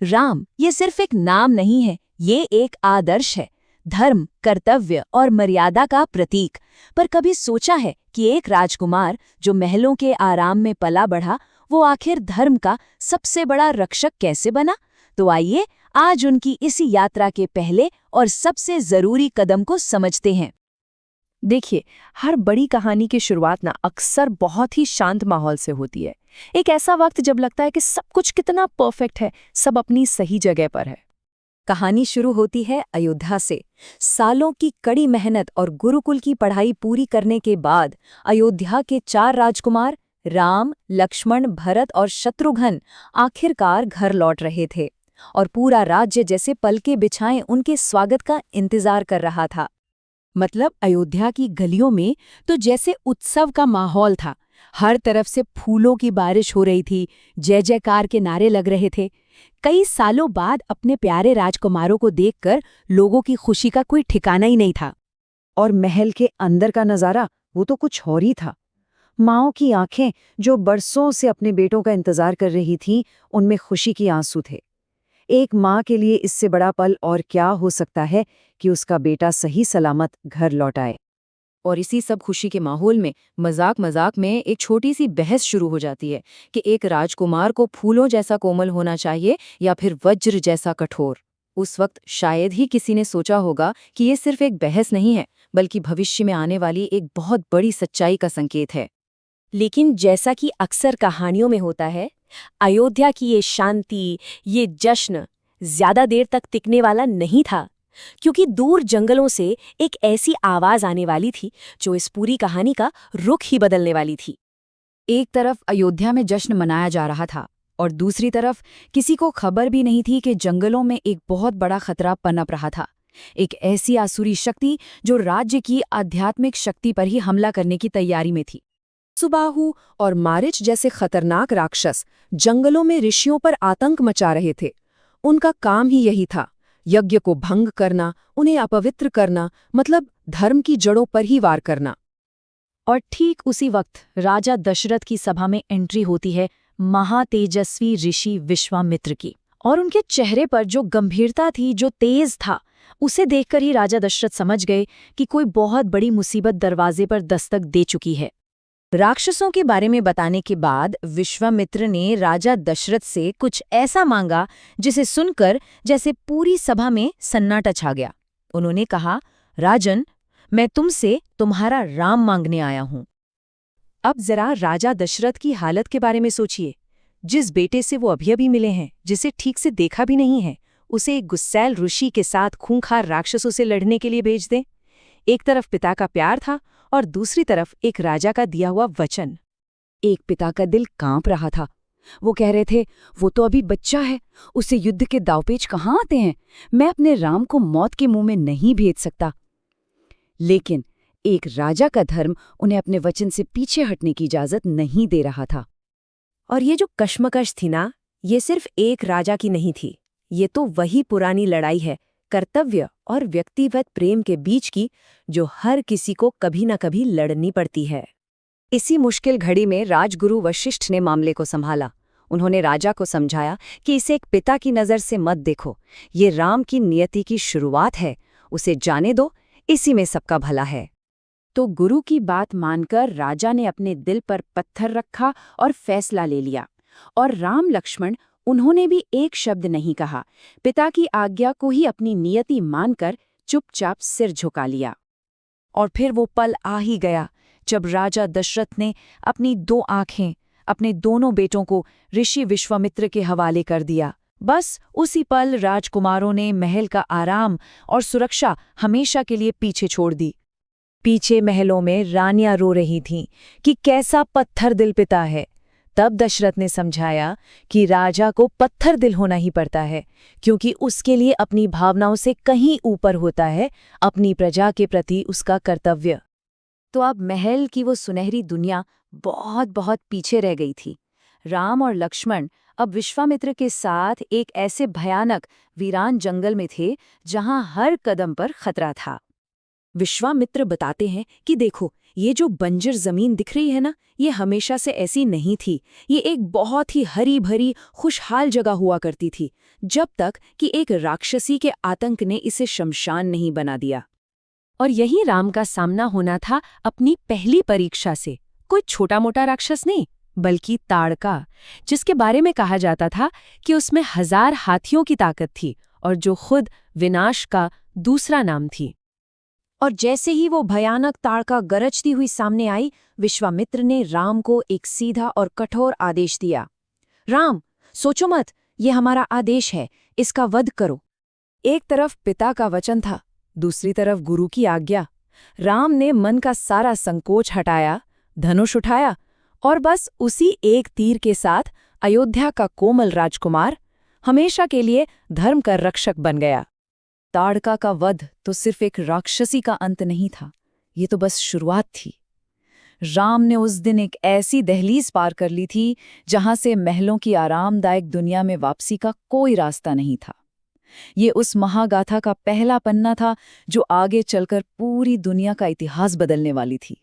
राम ये सिर्फ एक नाम नहीं है, ये एक आदर्श है, धर्म, कर्तव्य और मर्यादा का प्रतीक। पर कभी सोचा है कि एक राजकुमार जो महलों के आराम में पला बढ़ा, वो आखिर धर्म का सबसे बड़ा रक्षक कैसे बना? तो आइए आज उनकी इसी यात्रा के पहले और सबसे जरूरी कदम को समझते हैं। देखिए, हर बड़ी कहानी की शुरुआत ना अक्सर बहुत ही शांत माहौल से होती है। एक ऐसा वक्त जब लगता है कि सब कुछ कितना परफेक्ट है, सब अपनी सही जगह पर है। कहानी शुरू होती है अयोध्या से। सालों की कड़ी मेहनत और गुरुकुल की पढ़ाई पूरी करने के बाद अयोध्या के 4 राजकुमार राम, लक्ष्मण, भरत और शत्रुघ्न आखिरकार घर लौट रहे थे और पूरा राज्य जैसे पलके बिछाए उनके स्वागत का इंतजार कर रहा था। मतलब अयोध्या की गलियों में तो जैसे उत्सव का माहौल था। हर तरफ से फूलों की बारिश हो रही थी, जय जयकार के नारे लग रहे थे। कई सालों बाद अपने प्यारे राजकुमारों को देखकर लोगों की खुशी का कोई ठिकाना ही नहीं था। और महल के अंदर का नजारा वो तो कुछ और ही था। माँओं की आंखें जो बरसों से अपने बेटों का इंतजार कर रही थीं, उनमें खुशी की आंसू थे। एक माँ के लिए इससे बड़ा पल और क्या हो सकता है कि उसका बेटा सही सलामत घर लौट आए। और इसी सब खुशी के माहौल में मजाक मजाक में एक छोटी सी बहस शुरू हो जाती है कि एक राजकुमार को फूलों जैसा कोमल होना चाहिए या फिर वज्र जैसा कठोर। उस वक्त शायद ही किसी ने सोचा होगा कि ये सिर्फ एक बहस नहीं है, बल्कि भविष्य में आने वाली एक बहुत बड़ी सच्चाई का संकेत है। लेकिन जैसा कि अक्सर कहानियों में होता है, अयोध्या की ये शांति, ये जश्न ज्यादा देर तक टिकने वाला नहीं था, क्योंकि दूर जंगलों से एक ऐसी आवाज आने वाली थी जो इस पूरी कहानी का रुख ही बदलने वाली थी। एक तरफ अयोध्या में जश्न मनाया जा रहा था और दूसरी तरफ किसी को खबर भी नहीं थी कि जंगलों में एक बहुत बड़ा खतरा पनप रहा था। एक ऐसी आसुरी शक्ति जो राज्य की आध्यात्मिक शक्ति पर ही हमला करने की तैयारी में थी। सुबाहु और मारिच जैसे खतरनाक राक्षस जंगलों में ऋषियों पर आतंक मचा रहे थे। उनका काम ही यही था, यज्ञ को भंग करना, उन्हें अपवित्र करना, मतलब धर्म की जड़ों पर ही वार करना। और ठीक उसी वक्त राजा दशरथ की सभा में एंट्री होती है महातेजस्वी ऋषि विश्वामित्र की। और उनके चेहरे पर जो गंभीरता थी, जो तेज था, उसे देखकर ही राजा दशरथ समझ गए कि कोई बहुत बड़ी मुसीबत दरवाजे पर दस्तक दे चुकी है। राक्षसों के बारे में बताने के बाद विश्वामित्र ने राजा दशरथ से कुछ ऐसा मांगा जिसे सुनकर जैसे पूरी सभा में सन्नाटा छा गया। उन्होंने कहा, राजन, मैं तुमसे तुम्हारा राम मांगने आया हूं। अब जरा राजा दशरथ की हालत के बारे में सोचिए। जिस बेटे से वो अभी मिले हैं, जिसे ठीक से देखा भी नहीं है, उसे एक गुस्सैल ऋषि के साथ खूंखार राक्षसों से लड़ने के लिए भेज दें। एक तरफ पिता का प्यार था और दूसरी तरफ एक राजा का दिया हुआ वचन। एक पिता का दिल कांप रहा था। वो कह रहे थे, वो तो अभी बच्चा है, उसे युद्ध के दावपेच कहाँ आते हैं, मैं अपने राम को मौत के मुंह में नहीं भेज सकता। लेकिन एक राजा का धर्म उन्हें अपने वचन से पीछे हटने की इजाजत नहीं दे रहा था। और ये जो कश्मकश थी ना, ये सिर्फ एक राजा की नहीं थी। ये तो वही पुरानी लड़ाई है, कर्तव्य और व्यक्तिगत प्रेम के बीच की, जो हर किसी को कभी न कभी लड़नी पड़ती है। इसी मुश्किल घड़ी में राजगुरु वशिष्ठ ने मामले को संभाला। उन्होंने राजा को समझाया कि इसे एक पिता की नज़र से मत देखो, ये राम की नियति की शुरुआत है, उसे जाने दो, इसी में सबका भला है। तो गुरु की बात मानकर राजा ने अपने दिल पर पत्थर रखा और फैसला ले लिया। और राम लक्ष्मण, उन्होंने भी एक शब्द नहीं कहा। पिता की आज्ञा को ही अपनी नियति मानकर चुपचाप सिर झुका लिया। और फिर वो पल आ ही गया जब राजा दशरथ ने अपनी 2 आंखें अपने दोनों बेटों को ऋषि विश्वामित्र के हवाले कर दिया। बस उसी पल राजकुमारों ने महल का आराम और सुरक्षा हमेशा के लिए पीछे छोड़ दी। पीछे महलों में रानियां रो रही थीं कि कैसा पत्थर दिल पिता है। तब दशरथ ने समझाया कि राजा को पत्थर दिल होना ही पड़ता है, क्योंकि उसके लिए अपनी भावनाओं से कहीं ऊपर होता है अपनी प्रजा के प्रति उसका कर्तव्य। तो अब महल की वो सुनहरी दुनिया बहुत बहुत पीछे रह गई थी। राम और लक्ष्मण अब विश्वामित्र के साथ एक ऐसे भयानक वीरान जंगल में थे जहां हर कदम पर खतरा था। विश्वामित्र बताते हैं कि देखो, ये जो बंजर जमीन दिख रही है ना, ये हमेशा से ऐसी नहीं थी। ये एक बहुत ही हरी भरी खुशहाल जगह हुआ करती थी, जब तक कि एक राक्षसी के आतंक ने इसे शमशान नहीं बना दिया। और यही राम का सामना होना था अपनी पहली परीक्षा से। कोई छोटा मोटा राक्षस नहीं, बल्कि ताड़का, जिसके बारे में कहा जाता था कि उसमें 1000 हाथियों की ताकत थी और जो खुद विनाश का दूसरा नाम थी। और जैसे ही वो भयानक ताड़का गरजती हुई सामने आई, विश्वामित्र ने राम को एक सीधा और कठोर आदेश दिया। राम, सोचो मत, ये हमारा आदेश है, इसका वध करो। एक तरफ पिता का वचन था, दूसरी तरफ गुरु की आज्ञा। राम ने मन का सारा संकोच हटाया, धनुष उठाया और बस उसी एक तीर के साथ अयोध्या का कोमल राजकुमार हमेशा के लिए धर्म का रक्षक बन गया। ताड़का का वध तो सिर्फ एक राक्षसी का अंत नहीं था, ये तो बस शुरुआत थी। राम ने उस दिन एक ऐसी दहलीज पार कर ली थी जहां से महलों की आरामदायक दुनिया में वापसी का कोई रास्ता नहीं था। ये उस महागाथा का पहला पन्ना था जो आगे चलकर पूरी दुनिया का इतिहास बदलने वाली थी।